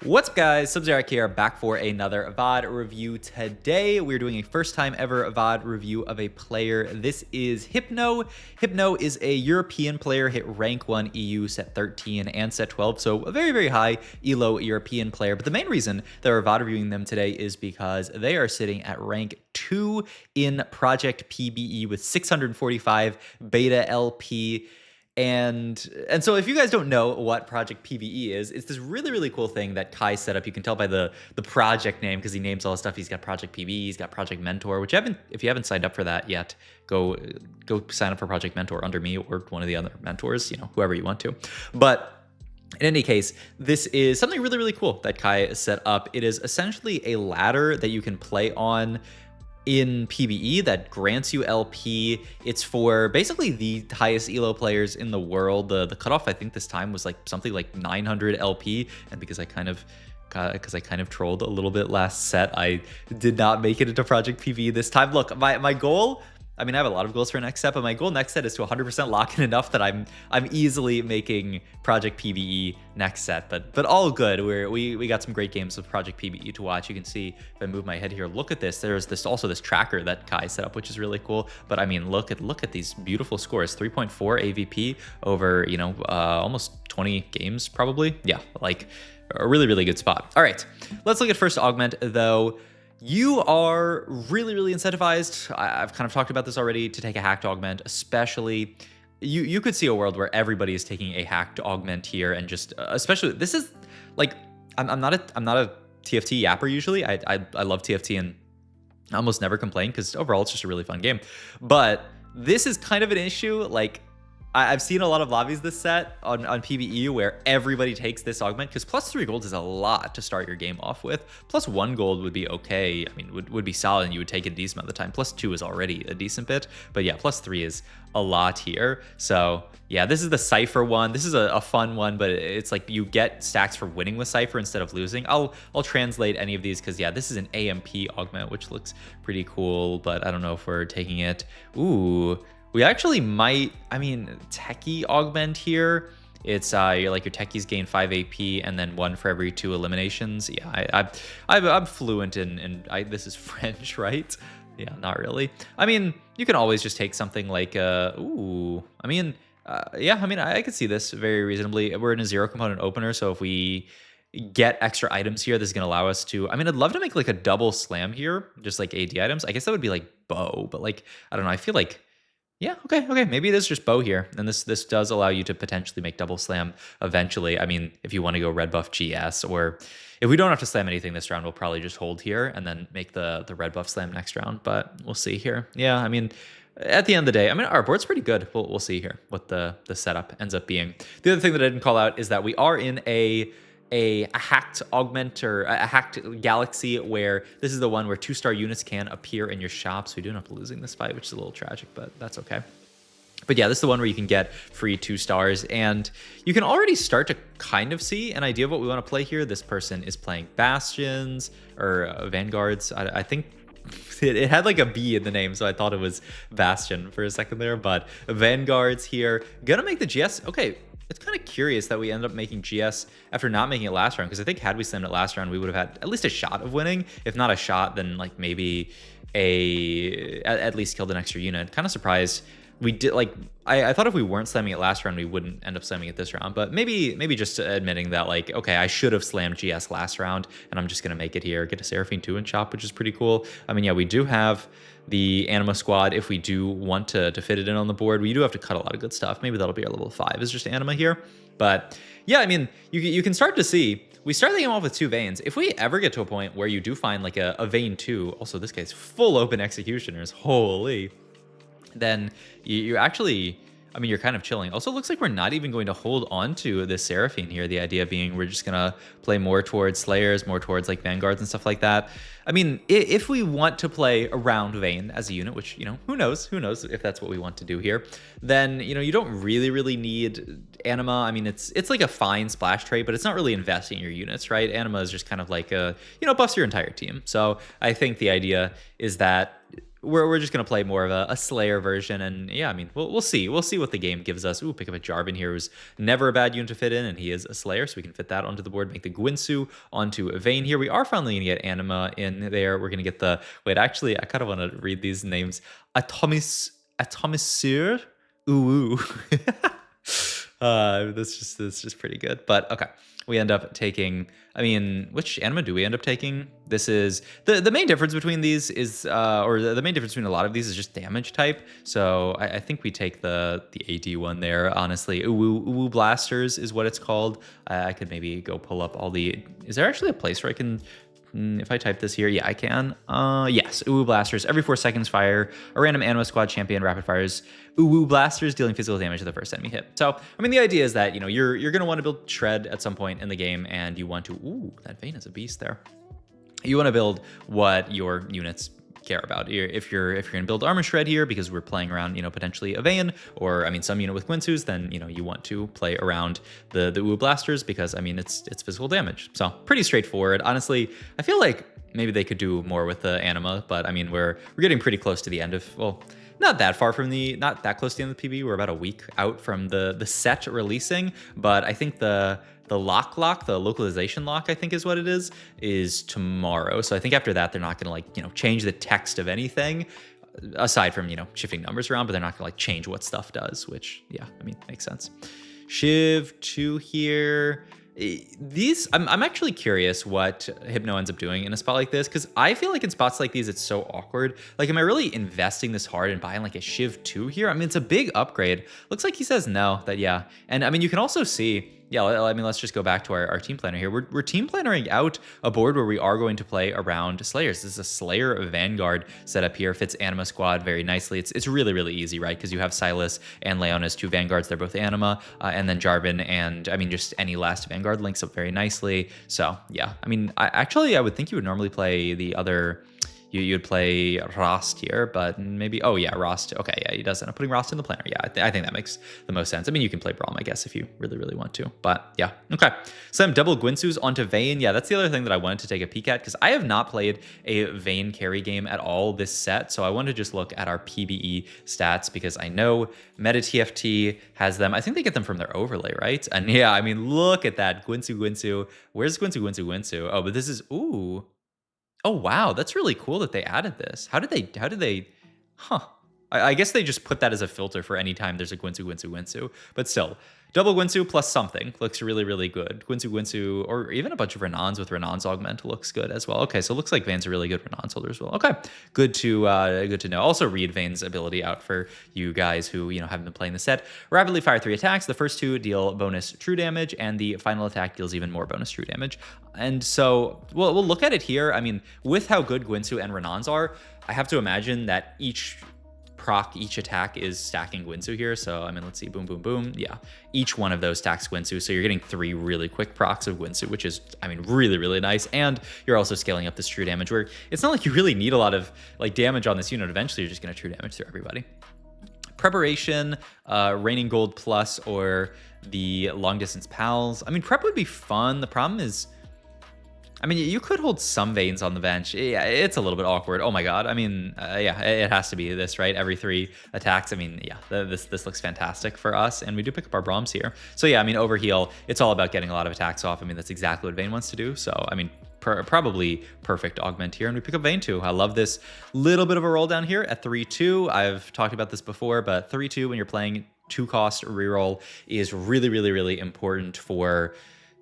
What's up guys, Sub-Zero here, back for another VOD review. Today we're doing a first time ever VOD review of a player. This is Hypno. Hypno is a European player, hit rank 1 EU, set 13 and set 12, so a very high ELO European player. But the main reason that we're VOD reviewing them today is because they are sitting at rank 2 in Project PBE with 645 beta LP. And so if you guys don't know what Project PBE is, it's this really cool thing that Kai set up. You can tell by the project name because he names all the stuff. He's got Project PBE, he's got Project Mentor, which if you haven't signed up for that yet, go sign up for Project Mentor under me or one of the other mentors, whoever you want to. But in any case, this is something really cool that Kai set up. It is essentially a ladder that you can play on in PBE that grants you LP. It's for basically the highest ELO players in the world. The cutoff I think this time was like something like 900 LP, and because I kind of trolled a little bit last set, I did not make it into Project PBE this time. Look, my goal, I mean, I have a lot of goals for next set, but my goal next set is to 100% lock in enough that I'm easily making Project PBE next set. But all good. We got some great games of Project PBE to watch. You can see if I move my head here, look at this. There's this tracker that Kai set up, which is really cool. But I mean, look at these beautiful scores. 3.4 AVP over almost 20 games probably. Yeah, like a really good spot. All right, let's look at first augment though. You are really incentivized. I've kind of talked about this already, to take a hacked augment, especially you could see a world where everybody is taking a hacked augment here, and just especially this is like I'm not a TFT yapper usually. I love TFT and I almost never complain because overall it's just a really fun game. But this is kind of an issue. Like I've seen a lot of lobbies this set on PBE where everybody takes this augment, because +3 gold is a lot to start your game off with. +1 gold would be okay. I mean, would be solid, and you would take it a decent amount of the time. +2 is already a decent bit, but yeah, +3 is a lot here. So yeah, this is the Cypher one. This is a fun one, but it's like you get stacks for winning with Cypher instead of losing. I'll translate any of these because yeah, this is an AMP augment, which looks pretty cool, but I don't know if we're taking it. Ooh. We actually might, I mean, techie augment here. It's your techies gain 5 AP and then 1 for every 2 eliminations. Yeah, I'm fluent in this is French, right? Yeah, not really. I mean, you can always just take something like ooh. I mean, yeah. I mean, I could see this very reasonably. We're in a 0 component opener, so if we get extra items here, this is gonna allow us to. I mean, I'd love to make like a double slam here, just like AD items. I guess that would be like bow, but like I don't know. I feel like. Yeah, okay. Maybe it is just bow here. And this does allow you to potentially make double slam eventually. I mean, if you want to go red buff GS, or if we don't have to slam anything this round, we'll probably just hold here and then make the red buff slam next round. But we'll see here. Yeah, I mean, at the end of the day, I mean, our board's pretty good. We'll see here what the setup ends up being. The other thing that I didn't call out is that we are in a hacked augment, or a hacked galaxy, where this is the one where 2-star units can appear in your shop. So we do end up losing this fight, which is a little tragic, but that's okay. But yeah, this is the one where you can get free 2 stars, and you can already start to kind of see an idea of what we want to play here. This person is playing Bastions or Vanguards. I think it had like a B in the name, so I thought it was Bastion for a second there, but Vanguards here. Gonna make the GS. Okay, it's kind of curious that we end up making GS after not making it last round, because I think had we slammed it last round, we would have had at least a shot of winning. If not a shot, then like maybe at least killed an extra unit. Kind of surprised. We did like I thought if we weren't slamming it last round, we wouldn't end up slamming it this round. But maybe just admitting that like, okay, I should have slammed GS last round, and I'm just gonna make it here. Get a Seraphine 2 in shop, which is pretty cool. I mean, yeah, we do have the Anima squad if we do want to fit it in on the board. We do have to cut a lot of good stuff. Maybe that'll be our level 5 is just Anima here. But yeah, I mean, you can start to see. We start the game off with 2 Vaynes. If we ever get to a point where you do find like a Vayne 2, also this guy's full open executioners, holy, then you actually, I mean, you're kind of chilling. Also, looks like we're not even going to hold on to this Seraphine here. The idea being we're just going to play more towards Slayers, more towards like Vanguards and stuff like that. I mean, if we want to play around Vayne as a unit, which, who knows if that's what we want to do here, then, you don't really need Anima. I mean, it's like a fine splash trade, but it's not really investing in your units, right? Anima is just kind of like buffs your entire team. So I think the idea is that we're just gonna play more of a Slayer version, and yeah, I mean, we'll see what the game gives us. Ooh, pick up a Jarvan here, who's never a bad unit to fit in, and he is a Slayer, so we can fit that onto the board. Make the Gwynsu onto Vayne here. We are finally gonna get Anima in there. We're gonna get the actually, I kind of want to read these names. Atomisur. Ooh. That's just pretty good. But okay, we end up taking, I mean, which anima do we end up taking? This is the main difference between these is or the main difference between a lot of these is just damage type. So I think we take the AD one there, honestly. Uwu Blasters is what it's called. I could maybe go pull up all the, is there actually a place where I can, if I type this here, yeah, I can. Yes, Uwu Blasters. Every 4 seconds, fire a random Anima Squad champion rapid fires Uwu Blasters, dealing physical damage to the first enemy hit. So, I mean, the idea is that, you know, you're going to want to build Shred at some point in the game, and you want to, ooh, that Vayne is a beast there. You want to build what your units care about. If you're gonna build armor shred here because we're playing around, you know, potentially a Vayne, or I mean some unit with Gwynsu's, then you know you want to play around the Uwu Blasters because I mean it's physical damage. So pretty straightforward. Honestly, I feel like maybe they could do more with the anima, but I mean we're getting pretty close to the end of, well, not that far from not that close to the end of the PB. We're about a week out from the set releasing, but I think the lock, the localization lock, I think is what it is tomorrow. So I think after that, they're not going to like, you know, change the text of anything aside from, you know, shifting numbers around, but they're not going to like change what stuff does, which, yeah, I mean, makes sense. Shiv 2 here. These, I'm actually curious what Hypno ends up doing in a spot like this, because I feel like in spots like these, it's so awkward. Like, am I really investing this hard and buying like a Shiv 2 here? I mean, it's a big upgrade. Looks like he says no, that yeah. And I mean, you can also see, yeah, I mean, let's just go back to our team planner here. We're team plannering out a board where we are going to play around Slayers. This is a Slayer Vanguard setup here. Fits Anima Squad very nicely. It's really, really easy, right? Because you have Silas and Leon as 2 Vanguards. They're both Anima. And then Jarvan and, I mean, just any last Vanguard links up very nicely. So, yeah. I mean, I would think you would normally play the other... You'd play Rost here, but maybe, oh yeah, Rost. Okay, yeah, he does end up putting Rost in the planner. Yeah, I think that makes the most sense. I mean, you can play Braum, I guess, if you really, really want to. But yeah, okay. Some double Gwynsu's onto Vayne. Yeah, that's the other thing that I wanted to take a peek at, because I have not played a Vayne carry game at all this set. So I wanted to just look at our PBE stats, because I know Meta TFT has them. I think they get them from their overlay, right? And yeah, I mean, look at that. Gwynsu. Where's Gwynsu? Oh, but this is, ooh. Oh, wow. That's really cool that they added this. How did they, huh. I guess they just put that as a filter for any time there's a Gwynsu. But still, double Gwynsu plus something looks really, really good. Gwynsu, or even a bunch of Renons with Renon's Augment looks good as well. Okay, so it looks like Vayne's a really good Renon's holder as well. Okay, good to know. Also read Vayne's ability out for you guys who, you know, haven't been playing the set. Rapidly fire 3 attacks. The first 2 deal bonus true damage, and the final attack deals even more bonus true damage. And so we'll look at it here. I mean, with how good Gwynsu and Renon's are, I have to imagine that each attack is stacking Gwynsu here. So, I mean, let's see, boom, boom, boom. Yeah, each one of those stacks Gwynsu. So you're getting 3 really quick procs of Gwynsu, which is, I mean, really, really nice. And you're also scaling up this true damage, where it's not like you really need a lot of like damage on this unit. Eventually, you're just going to true damage through everybody. Preparation, Raining Gold Plus, or the Long Distance Pals. I mean, prep would be fun. The problem is, I mean, you could hold some Vaynes on the bench. Yeah, it's a little bit awkward. Oh my god. I mean, yeah, it has to be this, right? Every 3 attacks. I mean, yeah, this looks fantastic for us, and we do pick up our Brahms here. So yeah, I mean, overheal, it's all about getting a lot of attacks off. I mean, that's exactly what Vayne wants to do. So, I mean, probably perfect augment here, and we pick up Vayne too. I love this little bit of a roll down here at 3-2. I've talked about this before, but 3-2 when you're playing 2-cost reroll is really, really, really important for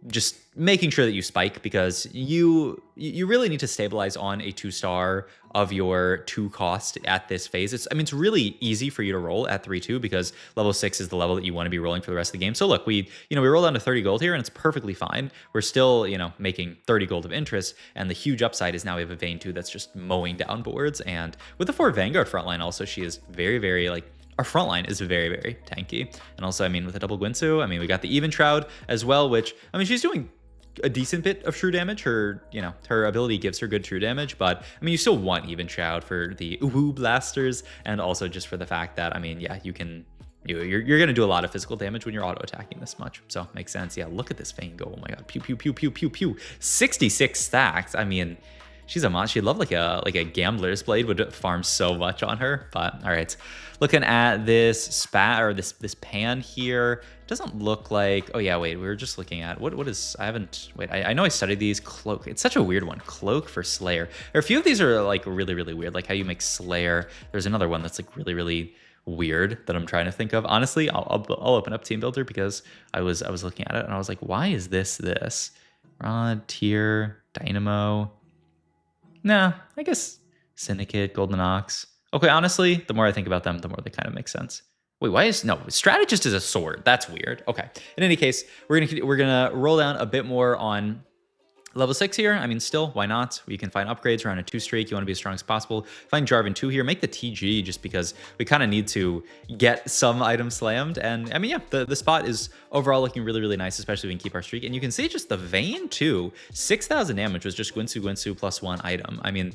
just making sure that you spike, because you really need to stabilize on a 2-star of your 2-cost at this phase. I mean, it's really easy for you to roll at 3-2 because level 6 is the level that you want to be rolling for the rest of the game. So look, we roll down to 30 gold here, and it's perfectly fine. We're still, you know, making 30 gold of interest, and the huge upside is now we have a Vayne 2 that's just mowing down boards. And with the 4 Vanguard frontline also, she is very, very, like, our front line is very, very tanky. And also, I mean, with a double Gwynsu, I mean, we got the Even Shroud as well, which, I mean, she's doing a decent bit of true damage. Her ability gives her good true damage, but I mean, you still want Even Shroud for the Uwu Blasters, and also just for the fact that, I mean, yeah, you're going to do a lot of physical damage when you're auto attacking this much. So makes sense. Yeah, look at this Vayne go. Oh my god, pew, pew, pew, pew, pew, pew. 66 stacks. I mean, she's a monster. She'd love like a gambler's blade would farm so much on her. But all right, looking at this spat or this pan here, doesn't look like. Oh yeah, wait, we were just looking at what is. I haven't. Wait, I know I studied these. Cloak. It's such a weird one. Cloak for Slayer. Or a few of these are like really weird. Like how you make Slayer. There's another one that's like really weird that I'm trying to think of. Honestly, I'll open up Team Builder because I was looking at it and I was like, why is this? Rod, Tier, Dynamo. Nah, I guess Syndicate, Golden Ox. Okay, honestly, the more I think about them, the more they kind of make sense. Wait, why is no strategist is a sword? That's weird. Okay. In any case, we're gonna roll down a bit more on level 6 here. I mean, still, why not? We can find upgrades around a 2 streak. You want to be as strong as possible. Find Jarvan 2 here. Make the TG just because we kind of need to get some items slammed. And I mean, yeah, the spot is overall looking really nice, especially if we can keep our streak. And you can see just the Vayne too. 6,000 damage was just Gwinsu plus 1 item. I mean,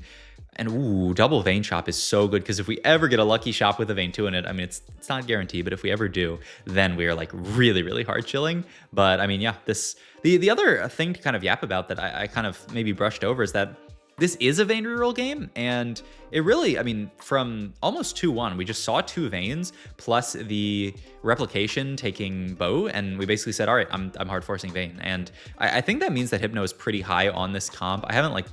and ooh, double Vayne shop is so good because if we ever get a lucky shop with a Vayne 2 in it, I mean, it's not guaranteed, but if we ever do, then we are like really hard chilling. But I mean, yeah, the other thing to kind of yap about that I kind of maybe brushed over is that this is a Vayne reroll game, and it really, I mean, from almost 2-1, we just saw 2 Vaynes plus the replication taking bow, and we basically said, all right, I'm hard forcing Vayne. And I think that means that Hypno is pretty high on this comp. I haven't like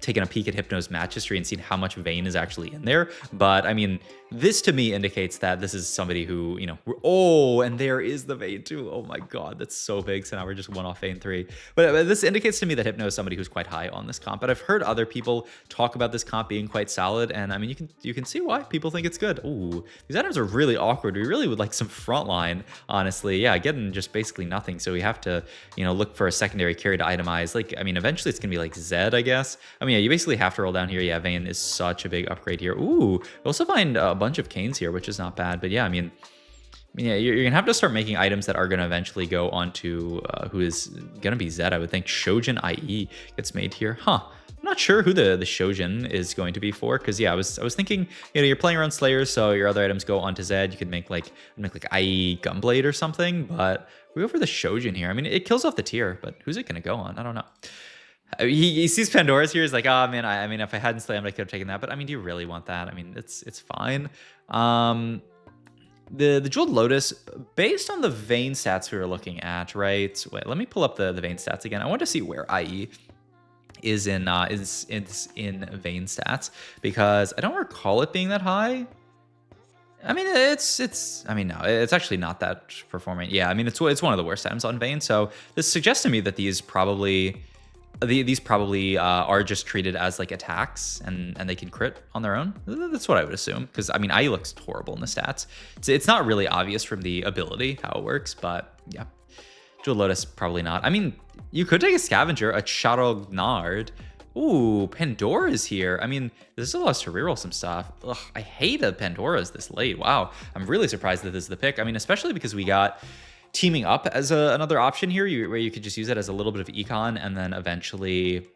taken a peek at Hypno's match history and seen how much Vayne is actually in there, but I mean, this to me indicates that this is somebody who, you know, oh, and there is the Vayne too. Oh my god, that's so big. So now we're just 1 off Vayne 3. But this indicates to me that Hypno is somebody who's quite high on this comp. But I've heard other people talk about this comp being quite solid, and I mean, you can see why people think it's good. Ooh, these items are really awkward. We really would like some frontline, honestly. Yeah, getting just basically nothing. So we have to, you know, look for a secondary carry to itemize. Like, I mean, eventually it's gonna be like Zed, I guess. I mean, yeah, you basically have to roll down here. Yeah, Vayne is such a big upgrade here. Ooh, we also find a bunch of Canes here, which is not bad. But yeah, I mean, yeah, you're gonna have to start making items that are gonna eventually go onto who is gonna be Zed. I would think Shojin IE gets made here. Huh. I'm not sure who the Shojin is going to be for, because yeah, I was thinking, you know, you're playing around Slayers, so your other items go onto Zed. You could make like IE Gunblade or something, but we go for the Shojin here. I mean, it kills off the tier, but who's it gonna go on? I don't know. He sees Pandora's here. He's like, oh man, I mean, if I hadn't slammed, I could have taken that. But I mean, do you really want that? I mean, it's fine. The Jeweled Lotus, based on the Vayne stats we were looking at, right? Wait, let me pull up the Vayne stats again. I want to see where IE is in Vayne stats, because I don't recall it being that high. I mean, I mean, no, it's actually not that performant. Yeah, I mean, it's one of the worst items on Vayne. So this suggests to me that these probably are just treated as like attacks, and they can crit on their own. That's what I would assume, because I mean, IE looks horrible in the stats. It's not really obvious from the ability how it works, but yeah. Jeweled Lotus, probably not. I mean, you could take a Scavenger, a Charognard. Ooh, Pandora's here. I mean, this allows us to reroll some stuff. Ugh, I hate that Pandora's this late. Wow, I'm really surprised that this is the pick. I mean, especially because we got teaming up as another option here, where you could just use it as a little bit of econ and then eventually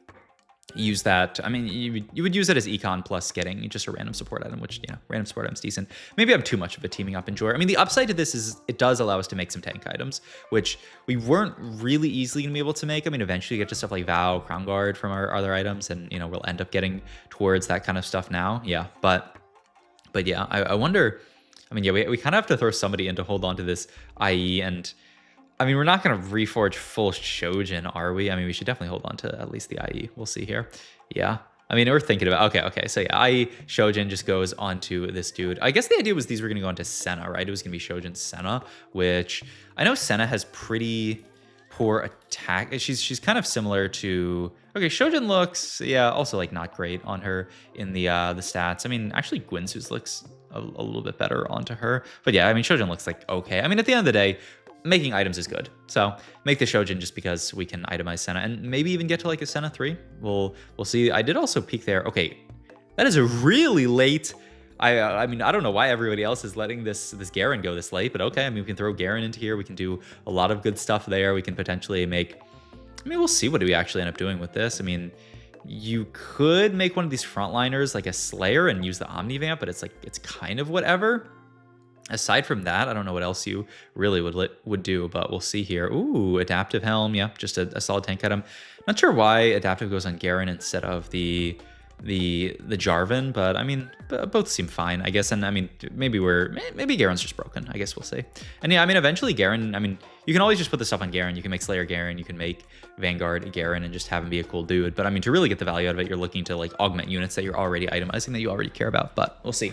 use that. I mean, you would use it as econ plus getting just a random support item, which, you know, random support item's decent. Maybe I'm too much of a teaming up enjoyer. I mean, the upside to this is it does allow us to make some tank items, which we weren't really easily gonna be able to make. I mean, eventually you get to stuff like Vow, Crown Guard from our other items, and, you know, we'll end up getting towards that kind of stuff now. Yeah, but yeah, I wonder. I mean, yeah, we kind of have to throw somebody in to hold on to this IE, and I mean, we're not going to reforge full Shojin, are we? I mean, we should definitely hold on to at least the IE. We'll see here. Yeah. I mean, we're thinking about, okay. So yeah, IE Shojin just goes onto this dude. I guess the idea was these were going to go onto Senna, right? It was going to be Shojin Senna, which I know Senna has pretty poor attack. She's kind of similar to, okay, Shojin looks, yeah, also like not great on her in the stats. I mean, actually Gwinsu's looks a little bit better onto her. But yeah, I mean, Shojin looks like okay. I mean, at the end of the day, making items is good. So make the Shojin just because we can itemize Senna and maybe even get to like a Senna 3. We'll see. I did also peek there. Okay, that is a really late. I mean, I don't know why everybody else is letting this Garen go this late, but okay. I mean, we can throw Garen into here. We can do a lot of good stuff there. We can potentially make. I mean, we'll see what do we actually end up doing with this. I mean, you could make one of these frontliners like a Slayer and use the Omnivamp, but it's like it's kind of whatever. Aside from that, I don't know what else you really would do, but we'll see here. Ooh, Adaptive Helm. Yeah, just a solid tank item. Not sure why Adaptive goes on Garen instead of the the Jarvan, but I mean, both seem fine, I guess. And I mean, maybe Garen's just broken. I guess we'll see. And yeah, I mean, eventually Garen. I mean, you can always just put this stuff on Garen. You can make Slayer Garen. You can make Vanguard Garen and just have him be a cool dude. But I mean, to really get the value out of it, you're looking to like augment units that you're already itemizing that you already care about. But we'll see.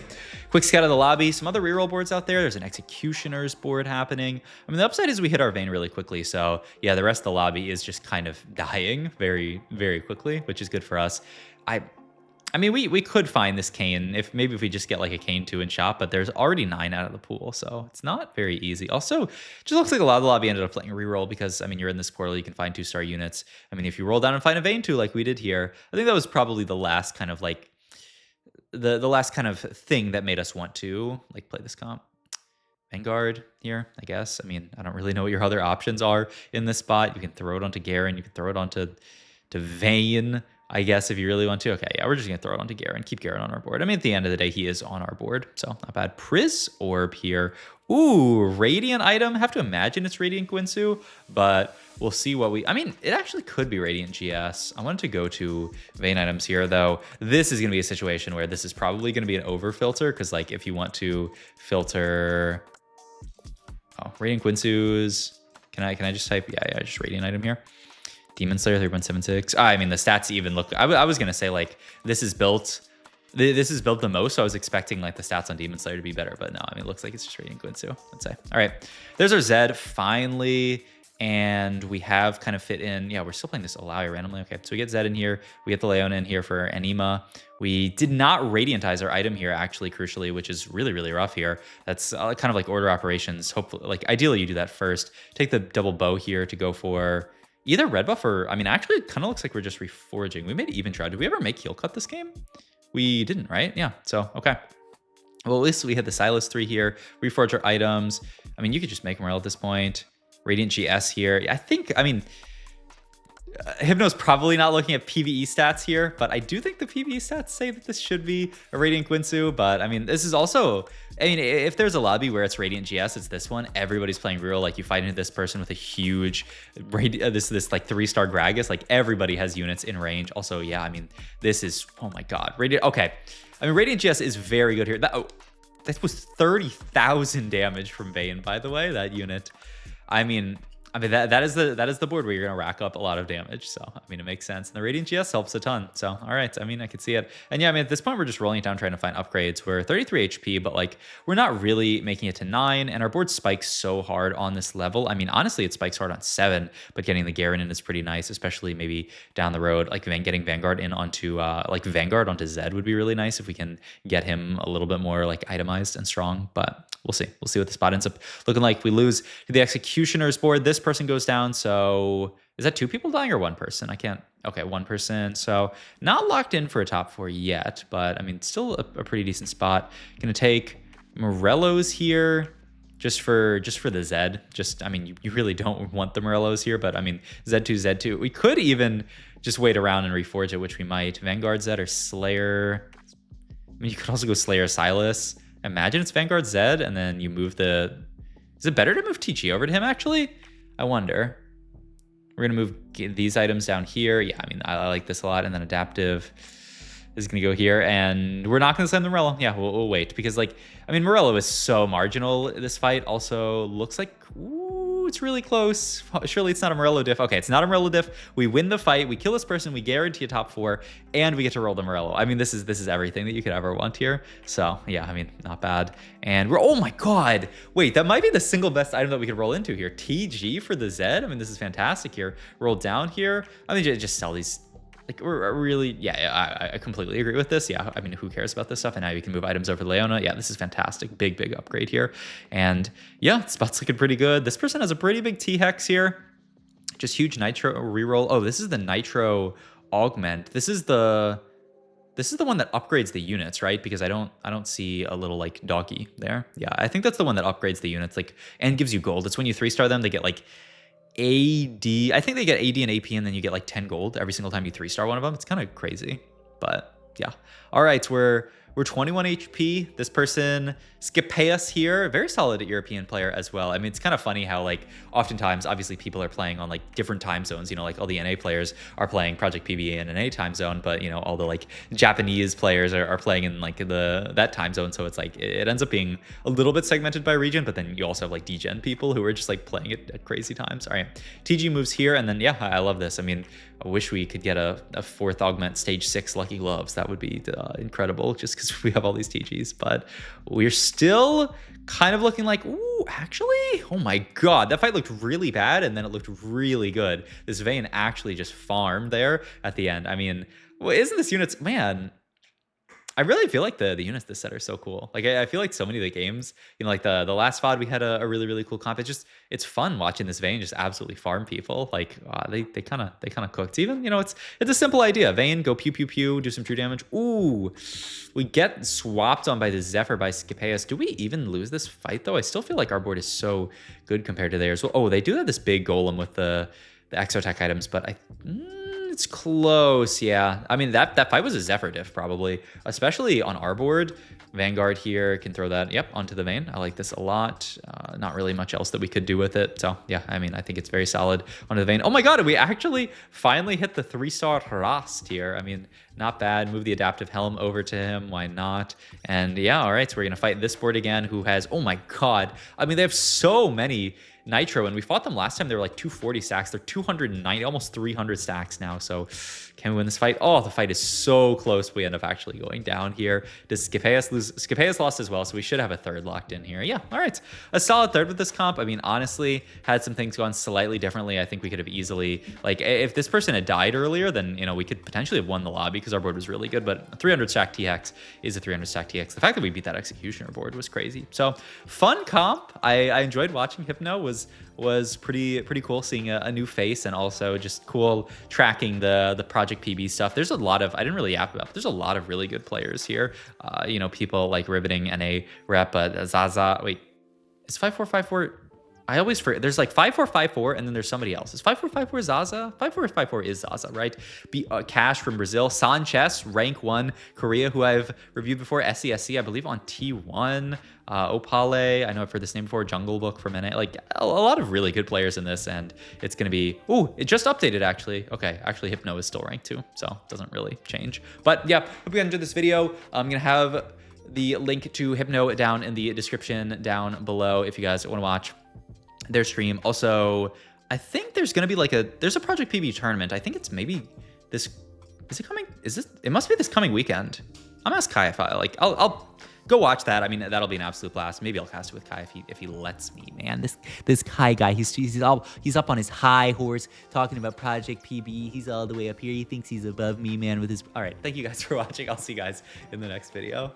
Quick scout of the lobby. Some other reroll boards out there. There's an Executioner's board happening. I mean, the upside is we hit our Vayne really quickly. So yeah, the rest of the lobby is just kind of dying very, very quickly, which is good for us. I mean, we could find this Kayn if we just get like a Kayn 2 in shop, but there's already 9 out of the pool, so it's not very easy. Also, just looks like a lot of the lobby ended up playing reroll because, I mean, you're in this portal, you can find 2-star units. I mean, if you roll down and find a Vayne 2 like we did here, I think that was probably the last kind of like, the last kind of thing that made us want to like play this comp. Vanguard here, I guess. I mean, I don't really know what your other options are in this spot. You can throw it onto Garen, you can throw it onto Vayne, I guess, if you really want to. Okay, yeah, we're just going to throw it onto Garen. Keep Garen on our board. I mean, at the end of the day, he is on our board, so not bad. Priz Orb here. Ooh, Radiant item. I have to imagine it's Radiant Guinsoo, but we'll see what we... I mean, it actually could be Radiant GS. I wanted to go to Vayne items here, though. This is going to be a situation where this is probably going to be an over-filter, because, like, if you want to filter... Oh, Radiant Guinsoo's... Can I just type... Yeah, just Radiant item here. Demon Slayer 3.76. I mean, the stats even look... I was going to say, like, this is built the most, so I was expecting, like, the stats on Demon Slayer to be better, but no, I mean, it looks like it's just Radiant Guinsoo, let's say. All right, there's our Zed, finally, and we have kind of fit in... Yeah, we're still playing this Alawi randomly. Okay, so we get Zed in here. We get the Leona in here for Anima. We did not Radiantize our item here, actually, crucially, which is really, really rough here. That's kind of like order operations. Hopefully, like, ideally, you do that first. Take the double bow here to go for... either red buff or, I mean, actually it kind of looks like we're just reforging. We made even try. Did we ever make heal cut this game? We didn't, right? Yeah, so, okay. Well, at least we had the Silas 3 here. Reforge our items. I mean, you could just make Morel at this point. Radiant GS here. I think, I mean, Hypno's probably not looking at PvE stats here, but I do think the PvE stats say that this should be a Radiant Guinsoo. But I mean, this is also, I mean, if there's a lobby where it's Radiant GS, it's this one. Everybody's playing real. Like, you fight into this person with a huge, this like 3-star Gragas. Like, everybody has units in range. Also, yeah, I mean, this is, oh my God, Radiant. Okay, I mean, Radiant GS is very good here. That was 30,000 damage from Vayne, by the way. That unit. I mean, that is the board where you're gonna rack up a lot of damage. So I mean, it makes sense. And the Radiant GS helps a ton. So all right, I mean, I could see it. And yeah, I mean, at this point, we're just rolling it down trying to find upgrades. We're 33 HP, but like we're not really making it to 9. And our board spikes so hard on this level. I mean, honestly, it spikes hard on 7, but getting the Garen in is pretty nice, especially maybe down the road. Like getting Vanguard in onto like Vanguard onto Zed would be really nice if we can get him a little bit more like itemized and strong. But we'll see. We'll see what the spot ends up looking like. We lose to the Executioner's board. This person goes down. So is that 2 people dying or 1 person? I can't. Okay, 1 person. So not locked in for a top 4 yet, but I mean, still a pretty decent spot. Gonna take Morello's here just for the Zed. Just, I mean, you really don't want the Morello's here, but I mean, Z2, Z2. We could even just wait around and reforge it, which we might. Vanguard Zed or Slayer. I mean, you could also go Slayer Silas. Imagine it's Vanguard Zed, and then you move the... Is it better to move TG over to him, actually? I wonder. We're going to move these items down here. Yeah, I mean, I like this a lot. And then Adaptive is going to go here. And we're not going to send the Morello. Yeah, we'll wait. Because, like, I mean, Morello is so marginal this fight. Also, looks like... Ooh, it's really close. Surely it's not a Morello diff. Okay, it's not a Morello diff. We win the fight. We kill this person. We guarantee a top 4. And we get to roll the Morello. I mean, this is everything that you could ever want here. So, yeah, I mean, not bad. And we're... Oh, my God. Wait, that might be the single best item that we could roll into here. TG for the Zed. I mean, this is fantastic here. Roll down here. I mean, just sell these... Like, we're really, yeah, I completely agree with this. Yeah, I mean, who cares about this stuff? And now you can move items over to Leona. Yeah, this is fantastic. Big upgrade here. And yeah, spot's looking pretty good. This person has a pretty big T-Hex here. Just huge Nitro reroll. Oh, this is the Nitro augment. This is the one that upgrades the units, right? Because I don't see a little like doggy there. Yeah, I think that's the one that upgrades the units, like, and gives you gold. It's when you 3-star them, they get like AD. I think they get AD and AP, and then you get like 10 gold every single time you 3-star one of them. It's kind of crazy, but yeah. All right, we're We're 21 HP. This person, Skipeus here, very solid European player as well. I mean, it's kind of funny how like oftentimes, obviously people are playing on like different time zones, you know, like all the NA players are playing Project PB in an NA time zone, but you know, all the like Japanese players are playing in like that time zone. So it's like, it ends up being a little bit segmented by region, but then you also have like DGen people who are just like playing it at crazy times. All right, TG moves here. And then, yeah, I love this. I mean, I wish we could get a 4th augment stage 6 Lucky Gloves. That would be incredible just because we have all these TGs. But we're still kind of looking like, ooh, actually, oh my God, that fight looked really bad. And then it looked really good. This Vayne actually just farmed there at the end. I mean, well, isn't this unit's, man, I really feel like the units this set are so cool. Like I feel like so many of the games, you know, like the last VOD we had a really, really cool comp. It's fun watching this Vayne just absolutely farm people. Like they kind of cooked. Even, you know, it's a simple idea. Vayne, go pew pew pew, do some true damage. Ooh, we get swapped on by the Zephyr by Skipeus. Do we even lose this fight though? I still feel like our board is so good compared to theirs. Well, oh, they do have this big golem with the exotech items, but it's close, yeah. I mean, that fight was a Zephyr diff, probably. Especially on our board. Vanguard here can throw that, yep, onto the Vayne. I like this a lot. Not really much else that we could do with it. So, yeah, I mean, I think it's very solid onto the Vayne. Oh my God, we actually finally hit the 3-star Rast here. I mean, not bad. Move the Adaptive Helm over to him. Why not? And yeah, all right, so we're going to fight this board again, who has, oh my God. I mean, they have so many Nitro, and we fought them last time. They were like 240 stacks. They're 290, almost 300 stacks now. So can we win this fight? Oh, the fight is so close. We end up actually going down here. Does Skipeus lose? Skipeus lost as well, so we should have a 3rd locked in here. Yeah, all right. A solid 3rd with this comp. I mean, honestly, had some things gone slightly differently. I think we could have easily, like, if this person had died earlier, then, you know, we could potentially have won the lobby because our board was really good, but a 300 stack TX is a 300 stack TX. The fact that we beat that Executioner board was crazy. So fun comp. I enjoyed watching Hypno. Was pretty cool seeing a new face, and also just cool tracking the Project PB stuff. There's a lot of, I didn't really app about, there's a lot of really good players here. You know, people like Riveting NA rep, Zaza, wait, is 5454? I always forget. There's like 5454, and then there's somebody else. Is 5454 Zaza? 5454 is Zaza, right? Cash from Brazil. Sanchez, rank 1, Korea, who I've reviewed before. SCSC, I believe, on T1. Opale, I know I've heard this name before. Jungle Book from NA. Like a lot of really good players in this, and it's going to be, ooh, it just updated actually. Okay, actually Hypno is still ranked 2, so it doesn't really change. But yeah, hope you enjoyed this video. I'm going to have the link to Hypno down in the description down below if you guys want to watch their stream. Also, I think there's going to be like there's a Project PB tournament. I think it's maybe this, is it coming? It must be this coming weekend. I'm ask Kai if I'll go watch that. I mean, that'll be an absolute blast. Maybe I'll cast it with Kai if he lets me, man. This Kai guy, he's up on his high horse talking about Project PB. He's all the way up here. He thinks he's above me, man, with his, all right. Thank you guys for watching. I'll see you guys in the next video.